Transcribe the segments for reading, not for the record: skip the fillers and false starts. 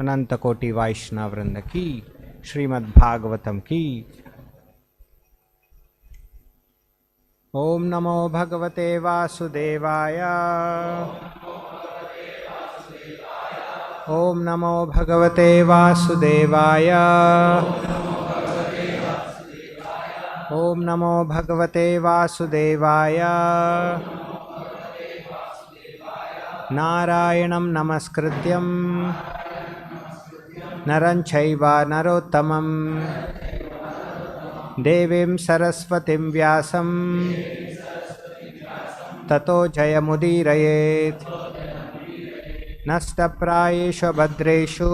अनंत कोटि वैष्णव वृंद की, श्रीमद्भागवतम की। ओम नमो भगवते वासुदेवाय। ओम नमो भगवते वासुदेवाय। ओम नमो भगवते वासुदेवाय। नारायणं नमस्कृत्यं नरं चैव नरोत्तमं देवीं सरस्वतीं व्यासं ततो जयमुदीरयेत्। नष्टप्रायेषु भद्रेषु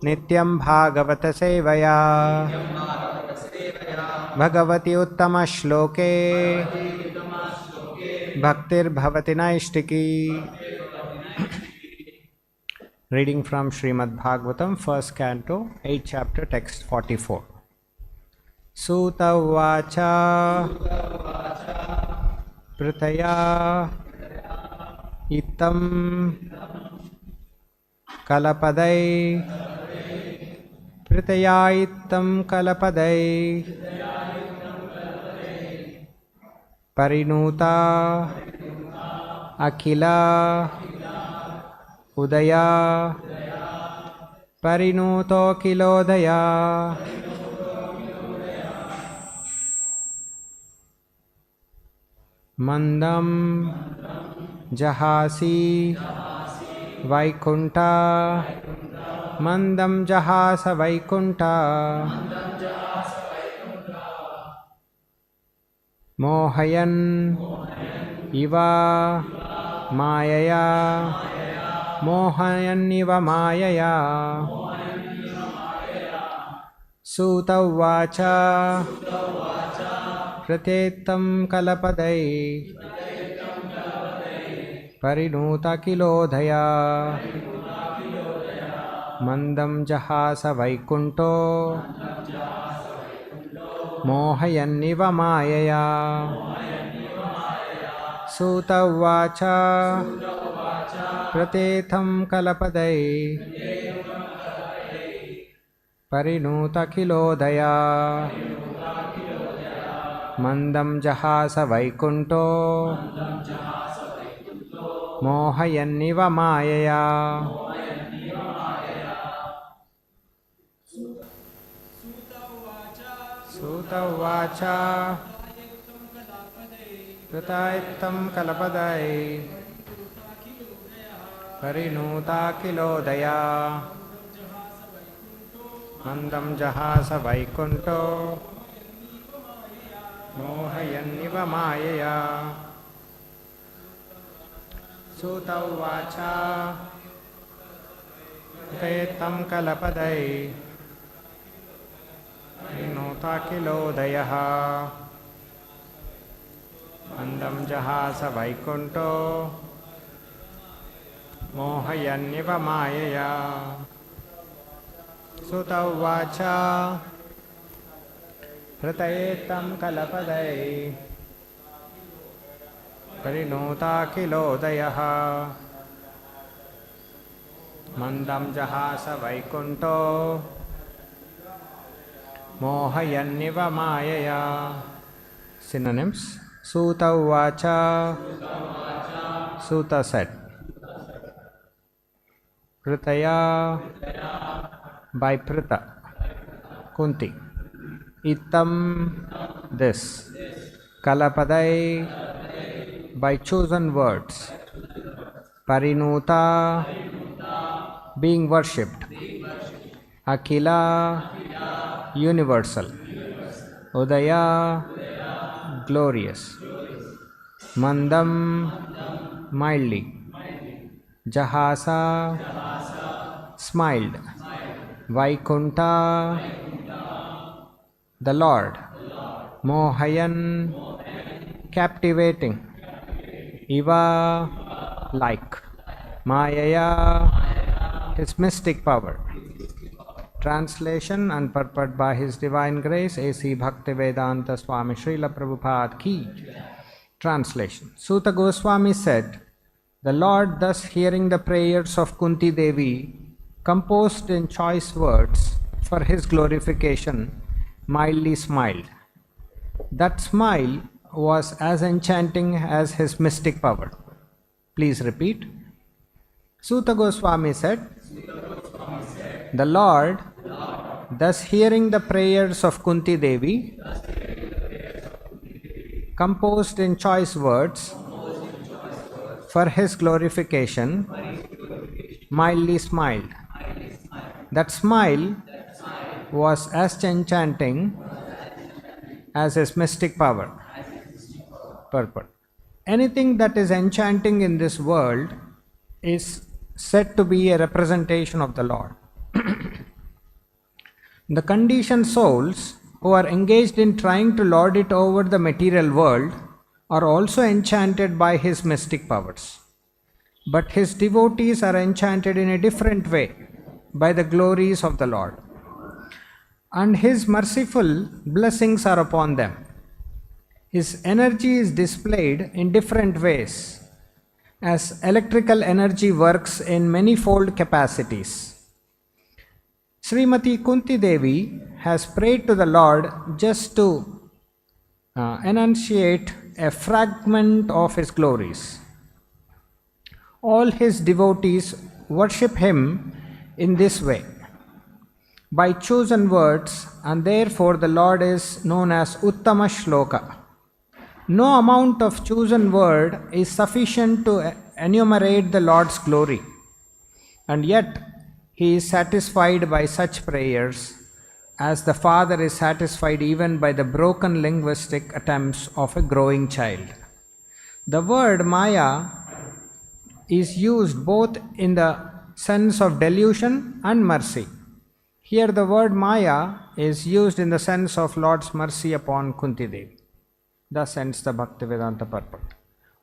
नित्यं भागवत सेवया भगवति उत्तमश्लोके भक्तिर्भवति नैष्टिकी। Reading from Śrīmad-Bhāgavatam, first canto, 8th chapter, text 44. Sūta Vacha Pritaya Itam Kalapadai Pritaya Itam Kalapadai Parinuta Akila Udaya Parinuto Kilodaya Mandam Jahasi Vaikunta Mandam Jahasa Vaikunta Mohayan Iva Mayaya Mohayanniva Mayaya. Sūta Vacha Pratetam Kalapadai Parinuta Kilodaya Mandam Jahasa Vaikunto Mohayanniva Mayaya. Sūta Vacha Pratetam Kalapadai Parinuta Kilodaya Mandam Jahasa Vaikunto Mohayanniva Mayaya. Sūta Vacha Pratetam Kalapadai Parinuta Kilodaya Mandam Jahasa Vaikunto Mohayanniva Mayaya. Sūta Vacha Pratetam Kalapadai Parinuta Kilodaya Mandam Jahasa Vaikunto Mohayanniva Mayaya. Sūta Vacha Pratetam Kalapadai Parinuta Kilodaya Mandam Jahasa Vaikunto Mohayanniva Mayaya. Synonyms. Sūta Vacha. Sūta said. Pritaya by Prita, Kunti. Itam this. Kalapadai by chosen words. Parinuta being worshipped. Akila universal. Udaya glorious. Mandam mildly. Jahasa smiled. Vaikunta the Lord. Mohayan captivating. Iva like. Mayaya his mystic power. Translation and purport by His Divine Grace A.C. Bhaktivedanta Swami Srila Prabhupada Ki. Translation. Sūta Gosvāmī said, The Lord, thus hearing the prayers of Kuntīdevī, composed in choice words for his glorification, mildly smiled. That smile was as enchanting as his mystic power. Please repeat. Sūta Gosvāmī said, the Lord, thus hearing the prayers of Kuntīdevī, composed in choice words for his glorification, mildly smiled. That smile was as enchanting as his mystic power. Purport. Anything that is enchanting in this world is said to be a representation of the Lord. The conditioned souls who are engaged in trying to lord it over the material world are also enchanted by his mystic powers. But his devotees are enchanted in a different way by the glories of the Lord. And his merciful blessings are upon them. His energy is displayed in different ways, as electrical energy works in manifold capacities. Srimati Kuntīdevī has prayed to the Lord just to enunciate a fragment of his glories. All his devotees worship him in this way, by chosen words, and therefore the Lord is known as Uttama Shloka. No amount of chosen word is sufficient to enumerate the Lord's glory, and yet he is satisfied by such prayers as the Father is satisfied even by the broken linguistic attempts of a growing child. The word Maya is used both in the sense of delusion and mercy. Here the word Maya is used in the sense of Lord's mercy upon Kuntīdevī. Thus ends the Bhaktivedanta purport.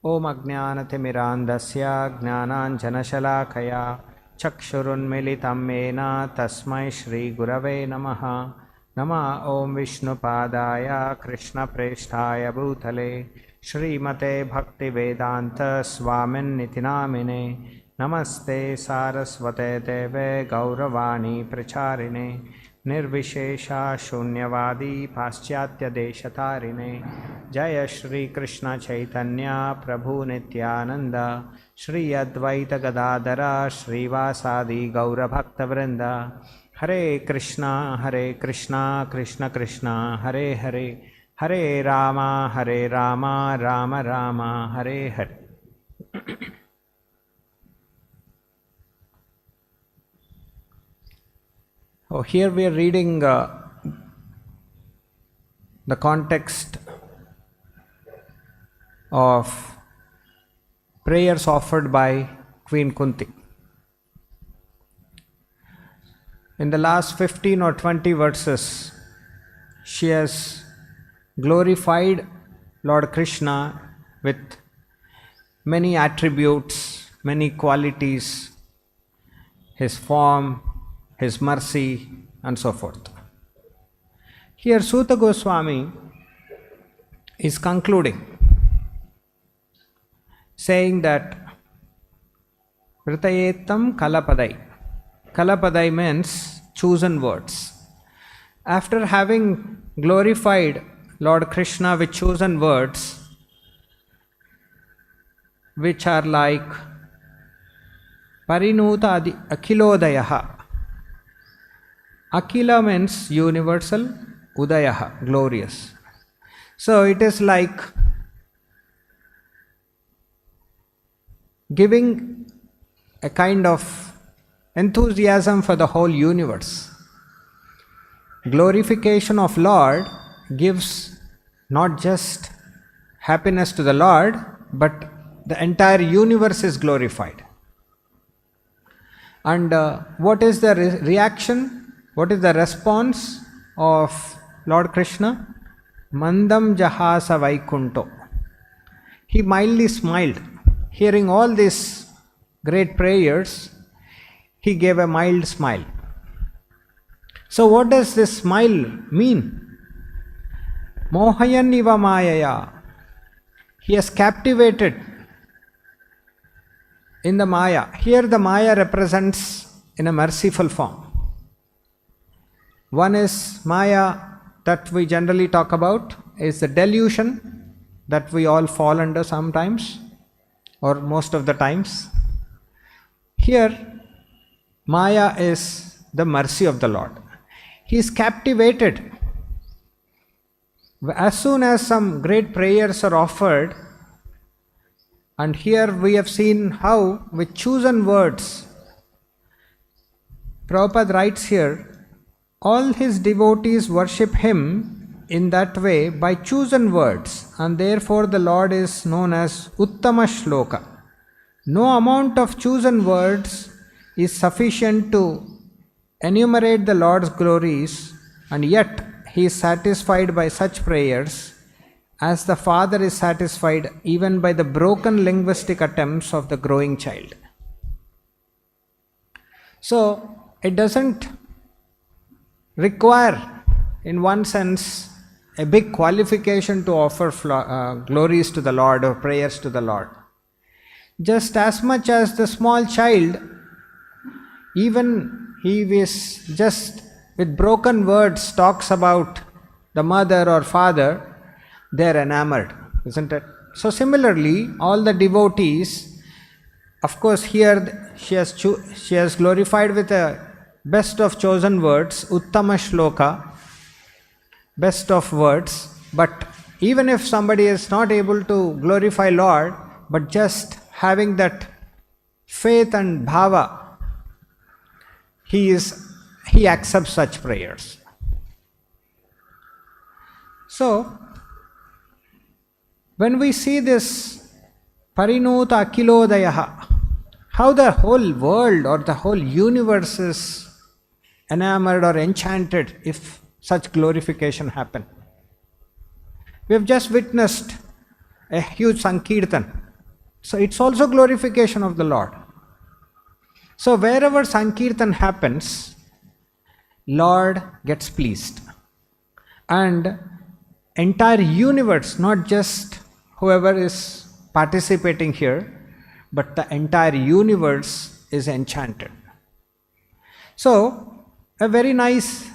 Om ajnanathimirantasya jnananjanashalakaya chakshurunmilitam mena tasmai shri gurave namaha. Nama om Vishnupadaya Krishna Presthaya Bhutale Śrīmate Bhaktivedanta Swāmin Namine. Namaste Sarasvate Deve Gauravani Pracharine Nirvishesha Shunyavadi Paschatya Deshatarine Jaya Shri Krishna Chaitanya Prabhu Nityananda Shri Advaita Gadadara Shrivasadi Gaura Bhakta Vrinda Hare Krishna Krishna Krishna Hare Hare Hare Rama Rama Rama Hare Hare. Oh, here we are reading the context of prayers offered by Queen Kunti. In the last 15 or 20 verses, she has glorified Lord Krishna with many attributes, many qualities, his form, his mercy, and so forth. Here Sūta Gosvāmī is concluding, saying that Ritayetam Kalapadai. Kalapadai means chosen words. After having glorified Lord Krishna with chosen words, which are like Parinuta Akhilodayaha. Akila means universal, Udayaha, glorious. So it is like giving a kind of enthusiasm for the whole universe. Glorification of Lord gives not just happiness to the Lord, but the entire universe is glorified. And what is the reaction? What is the response of Lord Krishna? Mandam jahasa vaikunto. He mildly smiled. Hearing all these great prayers, he gave a mild smile. So what does this smile mean? Mohayan iva mayaya. He has captivated in the Maya. Here the Maya represents in a merciful form. One is Maya that we generally talk about is the delusion that we all fall under sometimes or most of the times. Here Maya is the mercy of the Lord. He is captivated. As soon as some great prayers are offered, and here we have seen how with chosen words, Prabhupada writes here, all his devotees worship him in that way by chosen words, and therefore the Lord is known as Uttama Shloka. No amount of chosen words is sufficient to enumerate the Lord's glories, and yet he is satisfied by such prayers as the father is satisfied even by the broken linguistic attempts of the growing child. So it doesn't require, in one sense, a big qualification to offer glories to the Lord or prayers to the Lord. Just as much as the small child, even he is just with broken words talks about the mother or father, they are enamored, isn't it? So similarly, all the devotees, of course here she has glorified with a best of chosen words, Uttama Shloka, best of words, but even if somebody is not able to glorify Lord, but just having that faith and bhava, he accepts such prayers. So, when we see this Parinuta Akilodayaha, how the whole world or the whole universe is enamored or enchanted if such glorification happen. We have just witnessed a huge Sankirtan. So it's also glorification of the Lord. So wherever Sankirtan happens, Lord gets pleased. And entire universe, not just whoever is participating here, but the entire universe is enchanted. So, a very nice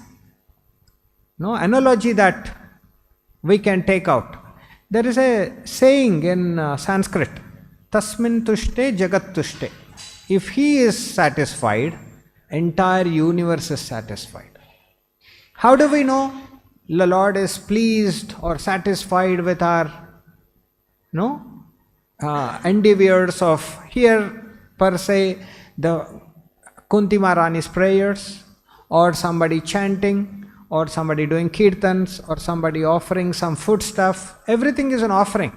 analogy that we can take out. There is a saying in Sanskrit, Tasmin tushte jagat tushte. If he is satisfied, entire universe is satisfied. How do we know the Lord is pleased or satisfied with our endeavors of here per se the Kunti Maharani's prayers, or somebody chanting, or somebody doing kirtans, or somebody offering some food stuff? Everything is an offering.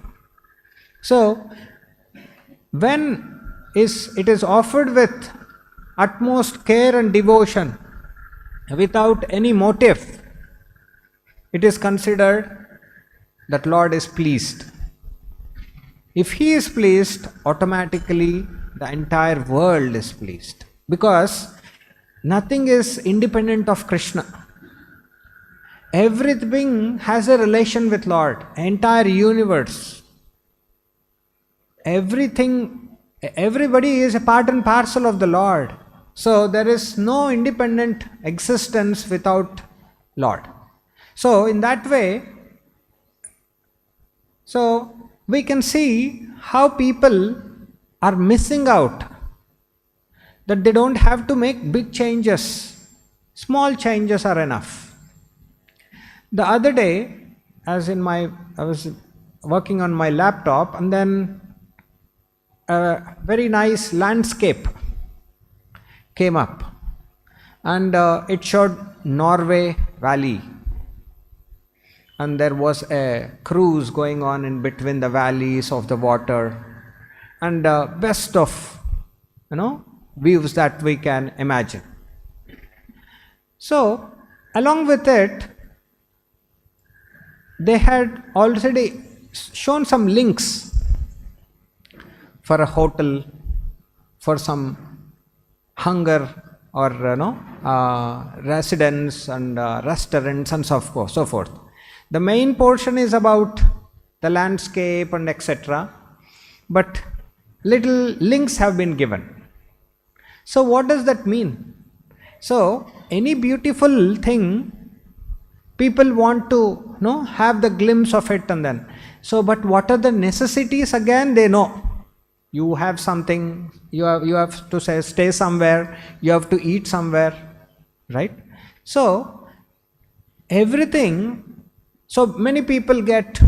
So when it is offered with utmost care and devotion, without any motive, it is considered that Lord is pleased. If he is pleased, automatically the entire world is pleased. Because nothing is independent of Krishna. Everything has a relation with Lord. Entire universe. Everybody is a part and parcel of the Lord. So there is no independent existence without Lord. So in that way, we can see how people are missing out, that they don't have to make big changes. Small changes are enough. The other day, I was working on my laptop, and then a very nice landscape came up, and it showed Norway Valley, and there was a cruise going on in between the valleys of the water, and best of views that we can imagine. So along with it, they had already shown some links for a hotel, for some hunger or residence and restaurants and so forth. The main portion is about the landscape and etc. But little links have been given. So what does that mean? So any beautiful thing, people want to have the glimpse of it, and then but what are the necessities? Again, they know. You have something, you have to stay somewhere, you have to eat somewhere, right? So everything, so many people get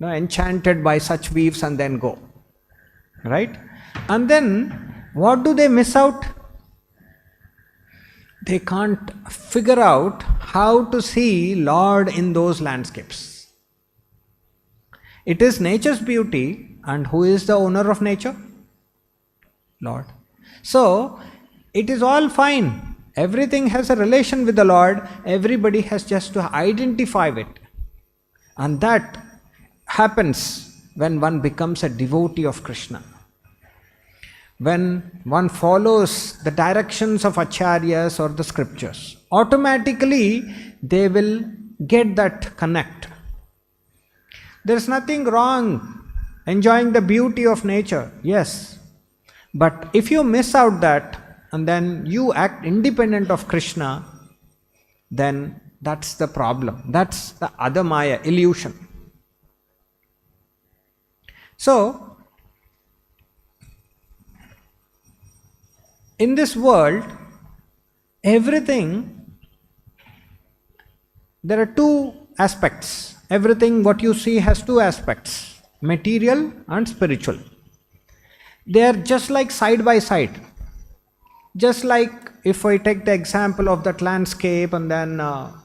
enchanted by such weaves and then go, right? And then what do they miss out? They can't figure out how to see Lord in those landscapes. It is nature's beauty, and who is the owner of nature? Lord. So it is all fine. Everything has a relation with the Lord. Everybody has just to identify it. And that happens when one becomes a devotee of Krishna. When one follows the directions of acharyas or the scriptures, automatically they will get that connect. There is nothing wrong enjoying the beauty of nature, yes. But if you miss out that and then you act independent of Krishna, then that's the problem. That's the other Maya, illusion. So, in this world, everything, there are two aspects. Everything what you see has two aspects, material and spiritual. They are just like side by side. Just like if I take the example of that landscape and then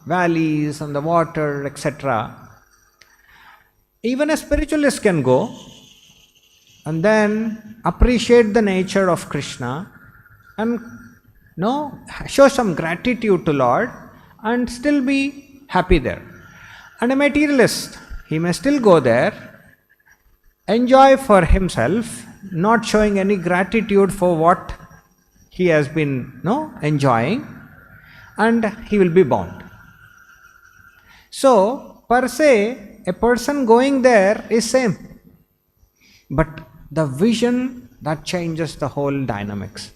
valleys and the water, etc. Even a spiritualist can go and then appreciate the nature of Krishna and show some gratitude to Lord and still be happy there. And a materialist, he may still go there, enjoy for himself, not showing any gratitude for what he has been enjoying, and he will be bound. So, per se, a person going there is same. But the vision, that changes the whole dynamics.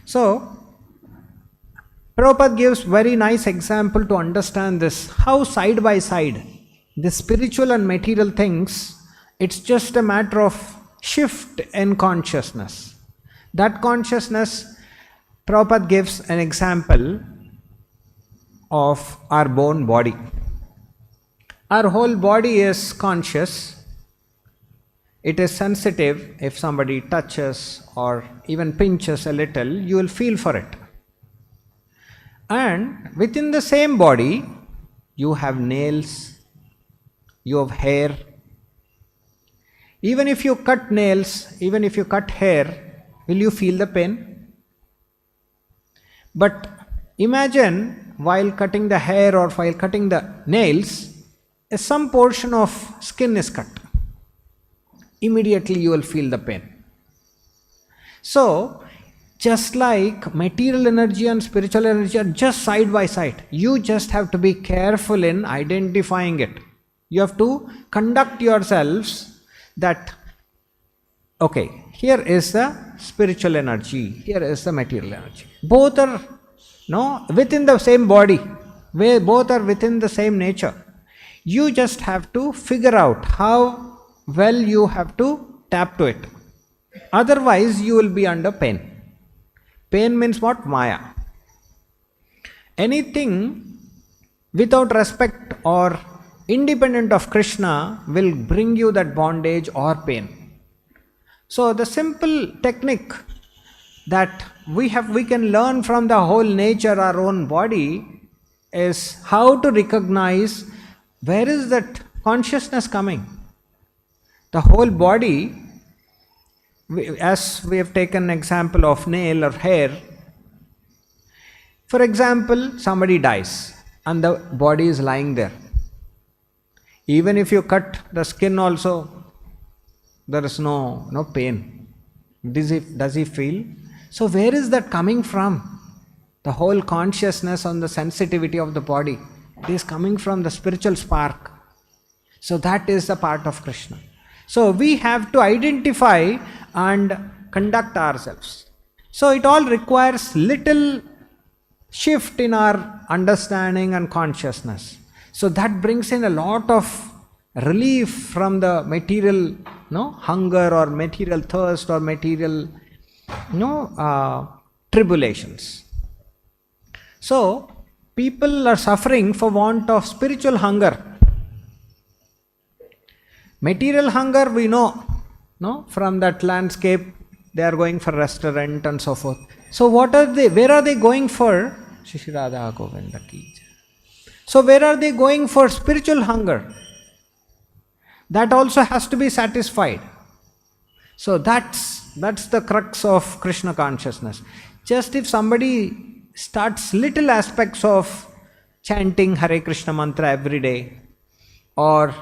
So, Prabhupada gives very nice example to understand this, how side by side, the spiritual and material things, it's just a matter of shift in consciousness. That consciousness, Prabhupada gives an example of our bone body. Our whole body is conscious. It is sensitive. If somebody touches or even pinches a little, you will feel for it. And within the same body, you have nails, you have hair. Even if you cut nails, even if you cut hair, will you feel the pain? But imagine while cutting the hair or while cutting the nails, some portion of skin is cut. Immediately you will feel the pain. So, just like material energy and spiritual energy are just side by side, you just have to be careful in identifying it. You have to conduct yourselves that, okay, here is the spiritual energy, here is the material energy. Both are within the same body, where both are within the same nature. You just have to figure out how well you have to tap to it. Otherwise, you will be under pain. Pain means what? Maya. Anything without respect or independent of Krishna will bring you that bondage or pain. So the simple technique that we can learn from the whole nature, our own body, is how to recognize where is that consciousness coming. The whole body, as we have taken example of nail or hair, for example, somebody dies and the body is lying there. Even if you cut the skin also, there is no pain. Does he feel? So where is that coming from? The whole consciousness on the sensitivity of the body, it is coming from the spiritual spark. So that is the part of Krishna. So we have to identify and conduct ourselves. So it all requires little shift in our understanding and consciousness. So that brings in a lot of relief from the material hunger or material thirst or material tribulations. So people are suffering for want of spiritual hunger. Material hunger we know, from that landscape they are going for restaurant and so forth. So what are they? Where are they going for? Shri Radha Govinda ki jai. So where are they going for spiritual hunger? That also has to be satisfied. So that's the crux of Krishna consciousness. Just if somebody starts little aspects of chanting Hare Krishna mantra every day, or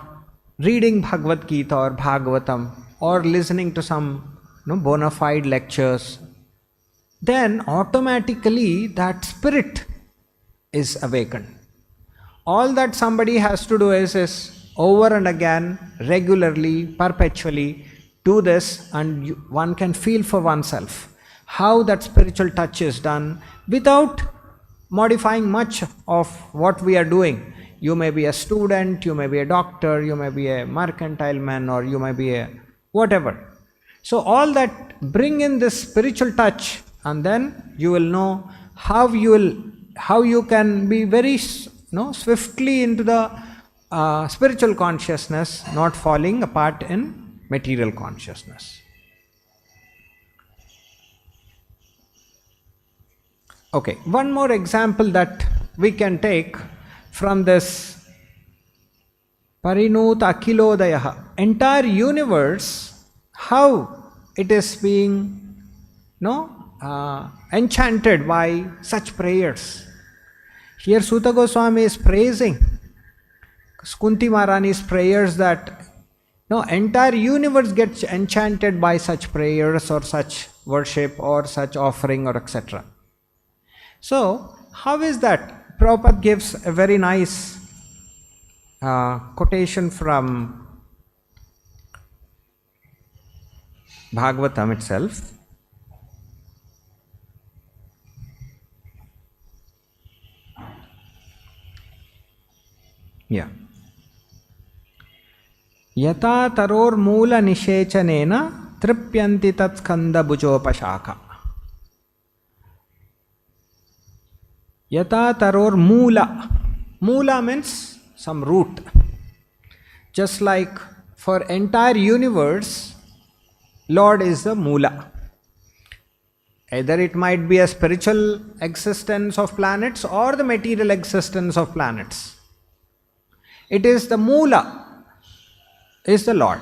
reading Bhagavad Gita or Bhagavatam, or listening to some bona fide lectures, then automatically that spirit is awakened. All that somebody has to do is over and again, regularly, perpetually do this, and one can feel for oneself how that spiritual touch is done without modifying much of what we are doing. You may be a student, you may be a doctor, you may be a mercantile man, or you may be a whatever. So all that bring in this spiritual touch, and then you will know how you can be very swiftly into the spiritual consciousness, not falling apart in material consciousness. Okay, one more example that we can take from this Parinut Akilodaya, entire universe, how it is being enchanted by such prayers. Here Sūta Gosvāmī is praising Kunti Maharani's prayers that entire universe gets enchanted by such prayers or such worship or such offering or etc. So how is that? Prabhupada gives a very nice quotation from Bhagavatam itself. Yeah. Yata taror moola nishechanena tripyanti tat skanda bhujopashaka. Yata taror moola. Moola means some root. Just like for entire universe, Lord is the moola. Either it might be a spiritual existence of planets or the material existence of planets. It is the moola, is the Lord.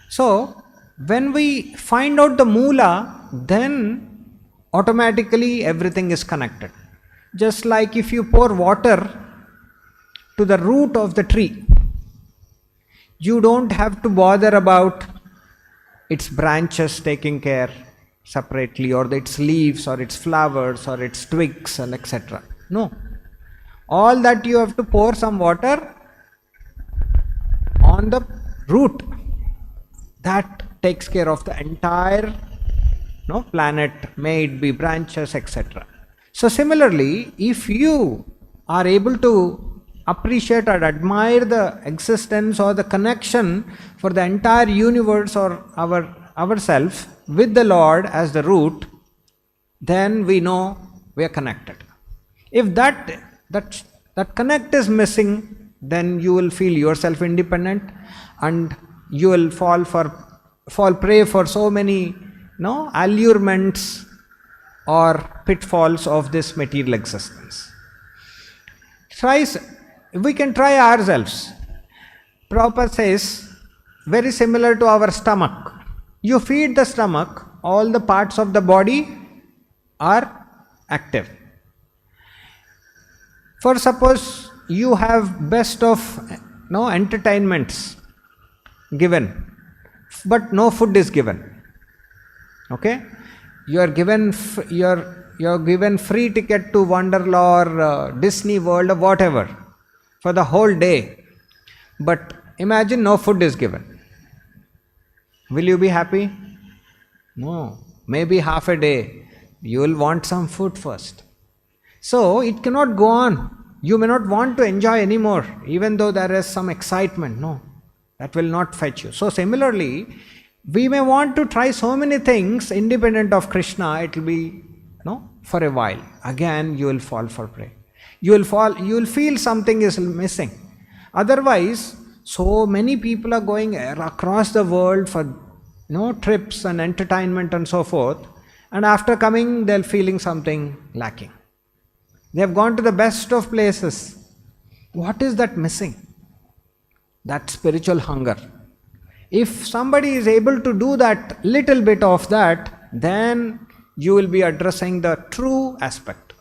So, when we find out the moola, then automatically everything is connected. Just like if you pour water to the root of the tree, you don't have to bother about its branches taking care separately, or its leaves, or its flowers, or its twigs, and etc. No. All that you have to pour some water on the root. That takes care of the entire planet, may it be branches, etc. So similarly, if you are able to appreciate or admire the existence or the connection for the entire universe or ourselves with the Lord as the root, then we know we are connected. If that connect is missing, then you will feel yourself independent, and you will fall prey for so many allurements or pitfalls of this material existence. We can try ourselves. Prabhupada says, very similar to our stomach. You feed the stomach, all the parts of the body are active. For suppose you have best of entertainments given, but no food is given. Okay, you are given free ticket to Wonderla or Disney World or whatever for the whole day, but imagine no food is given. Will you be happy? No. Maybe half a day. You will want some food first. So it cannot go on. You may not want to enjoy anymore, even though there is some excitement. No, that will not fetch you. So similarly, we may want to try so many things independent of Krishna. It will be, for a while. Again, you will fall for prey. You will feel something is missing. Otherwise, so many people are going across the world for trips and entertainment and so forth, and after coming they're feeling something lacking. They have gone to the best of places. What is that missing? That spiritual hunger. If somebody is able to do that little bit of that, then you will be addressing the true aspect.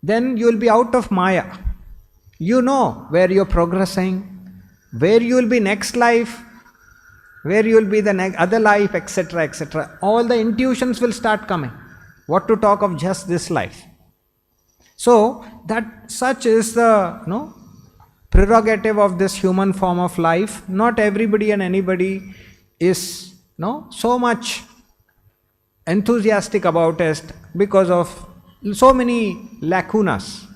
Then you will be out of Maya. You know where you're progressing, where you will be next life, where you will be the other life, etc., etc. All the intuitions will start coming. What to talk of just this life? So that such is the prerogative of this human form of life. Not everybody and anybody is so much enthusiastic about it because of so many lacunas.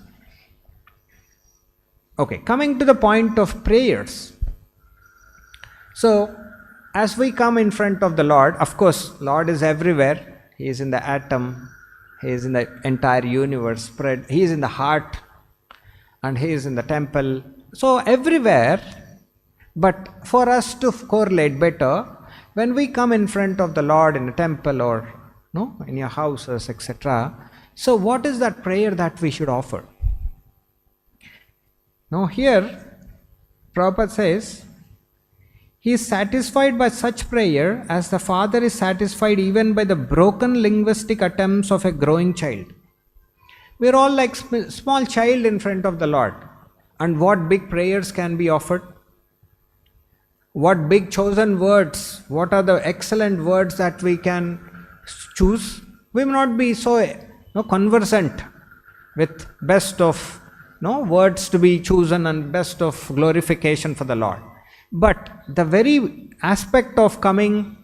Okay, coming to the point of prayers. So as we come in front of the Lord, of course, Lord is everywhere. He is in the atom. He is in the entire universe spread. He is in the heart and He is in the temple. So everywhere, but for us to correlate better, when we come in front of the Lord in a temple or in your houses, etc. So what is that prayer that we should offer? Now here, Prabhupada says, he is satisfied by such prayer as the father is satisfied even by the broken linguistic attempts of a growing child. We are all like small child in front of the Lord. And what big prayers can be offered? What big chosen words? What are the excellent words that we can choose? We may not be so conversant with best of words to be chosen and best of glorification for the Lord. But the very aspect of coming,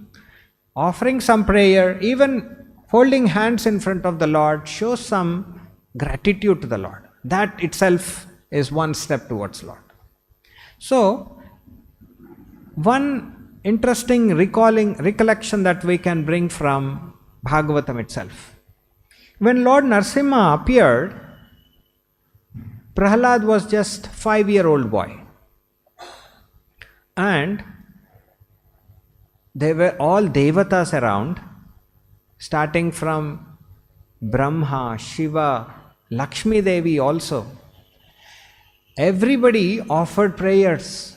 offering some prayer, even holding hands in front of the Lord shows some gratitude to the Lord. That itself is one step towards Lord. So, one interesting recollection that we can bring from Bhagavatam itself. When Lord Narasimha appeared, Prahlad was just 5-year-old boy. And there were all devatas around, starting from Brahma, Shiva, Lakshmi Devi also. Everybody offered prayers,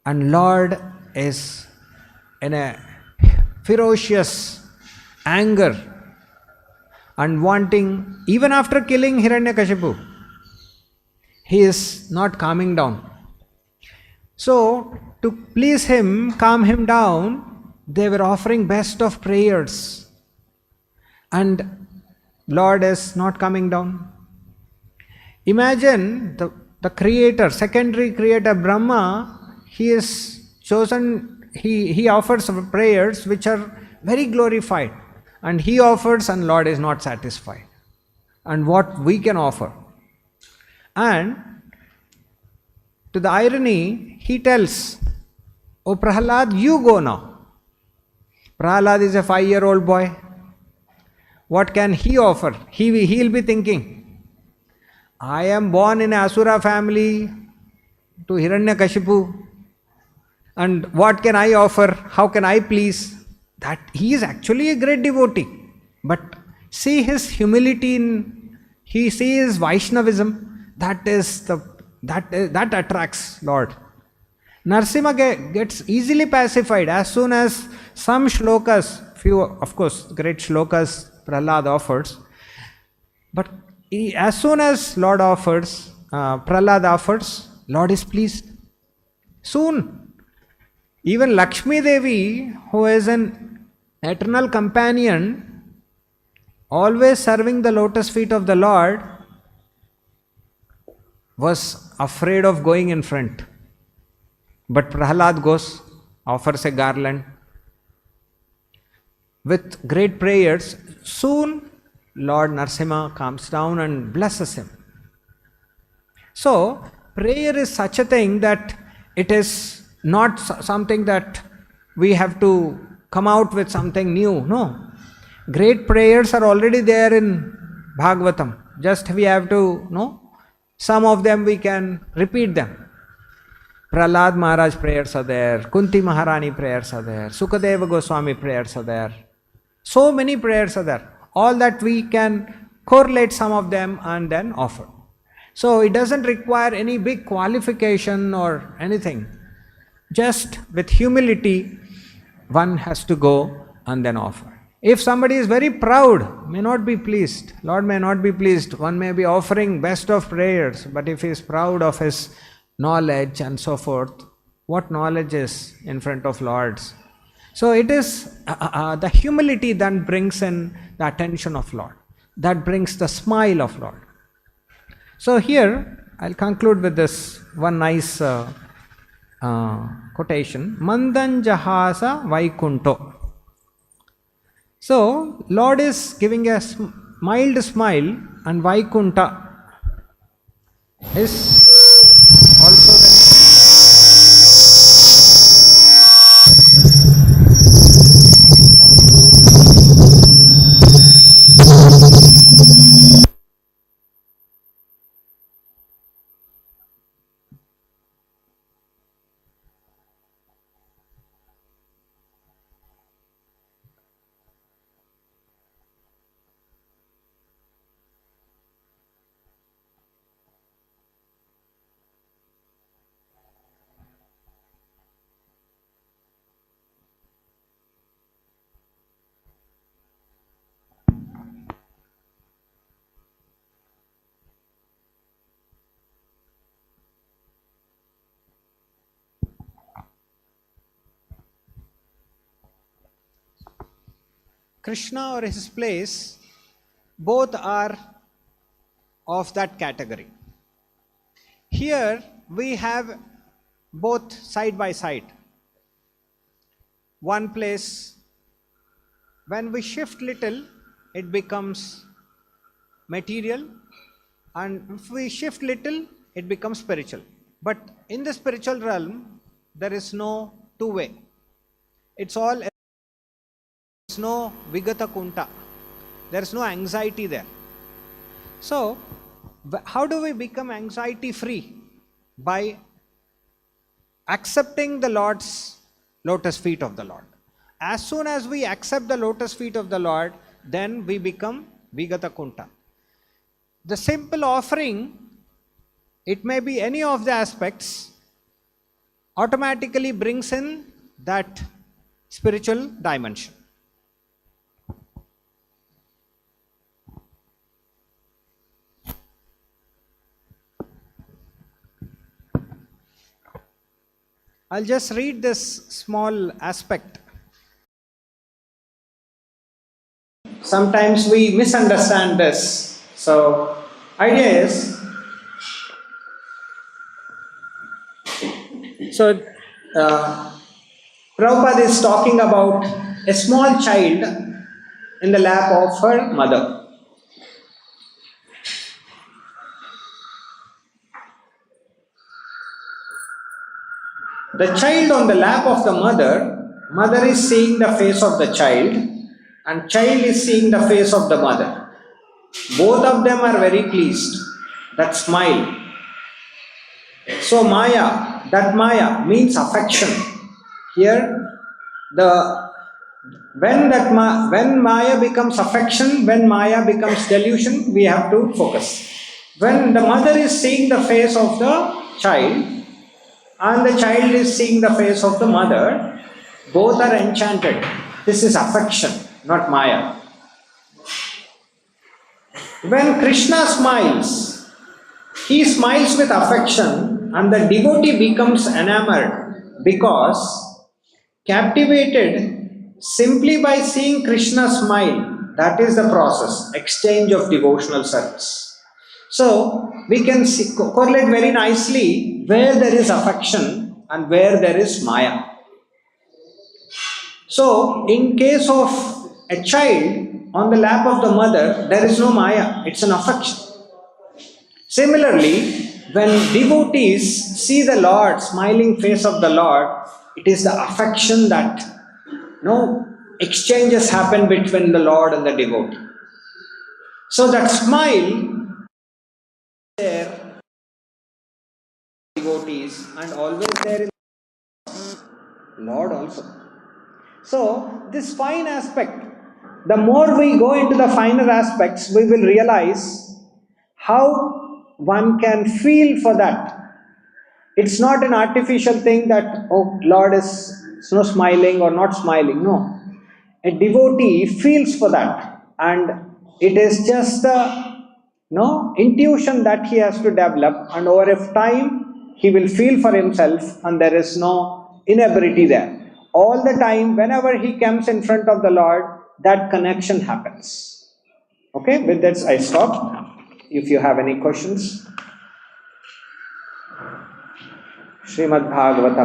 and Lord is in a ferocious anger and wanting, even after killing Hiranyakashipu, he is not calming down. So, to please him, calm him down, they were offering best of prayers. And Lord is not coming down. Imagine the creator, secondary creator Brahma, he is chosen, he offers prayers which are very glorified. And he offers and Lord is not satisfied. And what we can offer. And to the irony, he tells, "Oh Prahlad, you go now." Prahlad is a 5-year-old boy. What can he offer? He'll be thinking, I am born in a Asura family to Hiranyakashipu, and what can I offer? How can I please? That he is actually a great devotee. But see his humility, he sees Vaishnavism, that attracts Lord. Narasimha gets easily pacified as soon as some shlokas, few of course great shlokas Prahlad offers, but as soon as Lord offers, Prahlad offers, Lord is pleased. Soon, even Lakshmi Devi, who is an eternal companion, always serving the lotus feet of the Lord, was afraid of going in front. But Prahlad goes, offers a garland, with great prayers, soon Lord Narasimha comes down and blesses him. So, prayer is such a thing that it is not something that we have to come out with something new. No. Great prayers are already there in Bhagavatam. Just we have to know. Some of them we can repeat them. Prahlad Maharaj prayers are there. Kunti Maharani prayers are there. Sūta Gosvāmī prayers are there. So many prayers are there. All that we can correlate some of them and then offer. So it doesn't require any big qualification or anything. Just with humility, one has to go and then offer. If somebody is very proud, may not be pleased, Lord may not be pleased, one may be offering best of prayers, but if he is proud of his knowledge and so forth, what knowledge is in front of Lord's? So it is the humility that brings in the attention of Lord, that brings the smile of Lord. So here, I'll conclude with this one nice quotation, Mandan Jahasa Vaikunto. So, Lord is giving a mild smile, and Vaikunta is also the Krishna or his place, both are of that category. Here we have both side by side. One place, when we shift little, it becomes material, and if we shift little, it becomes spiritual. But in the spiritual realm, there is no two-way. It's all, there is no vigata kunta. There is no anxiety there. So, how do we become anxiety free? By accepting the Lord's lotus feet of the Lord. As soon as we accept the lotus feet of the Lord, then we become vigata kunta. The simple offering, it may be any of the aspects, automatically brings in that spiritual dimension. I'll just read this small aspect. Sometimes we misunderstand this. So, idea is, Prabhupada is talking about a small child in the lap of her mother. The child on the lap of the mother is seeing the face of the child, and child is seeing the face of the mother. Both of them are very pleased. That smile. So Maya, that Maya means affection. Here, when Maya becomes affection, when Maya becomes delusion, we have to focus. When the mother is seeing the face of the child, and the child is seeing the face of the mother, both are enchanted. This is affection, not Maya. When Krishna smiles, he smiles with affection, and the devotee becomes enamored because captivated simply by seeing Krishna smile. That is the process, exchange of devotional service. So, we can correlate very nicely where there is affection and where there is Maya. So, in case of a child on the lap of the mother, there is no Maya, it's an affection. Similarly, when devotees see the Lord, smiling face of the Lord, it is the affection that exchanges happen between the Lord and the devotee. So that smile there, devotees, and always there is Lord also. So this fine aspect, the more we go into the finer aspects, we will realize how one can feel for that. It's not an artificial thing that, oh, Lord is smiling or not smiling. No. A devotee feels for that. And it is just the intuition that he has to develop. And over a time, he will feel for himself and there is no inability there. All the time, whenever he comes in front of the Lord, that connection happens. Okay, with that I stop. If you have any questions. Śrīmad-Bhāgavatam.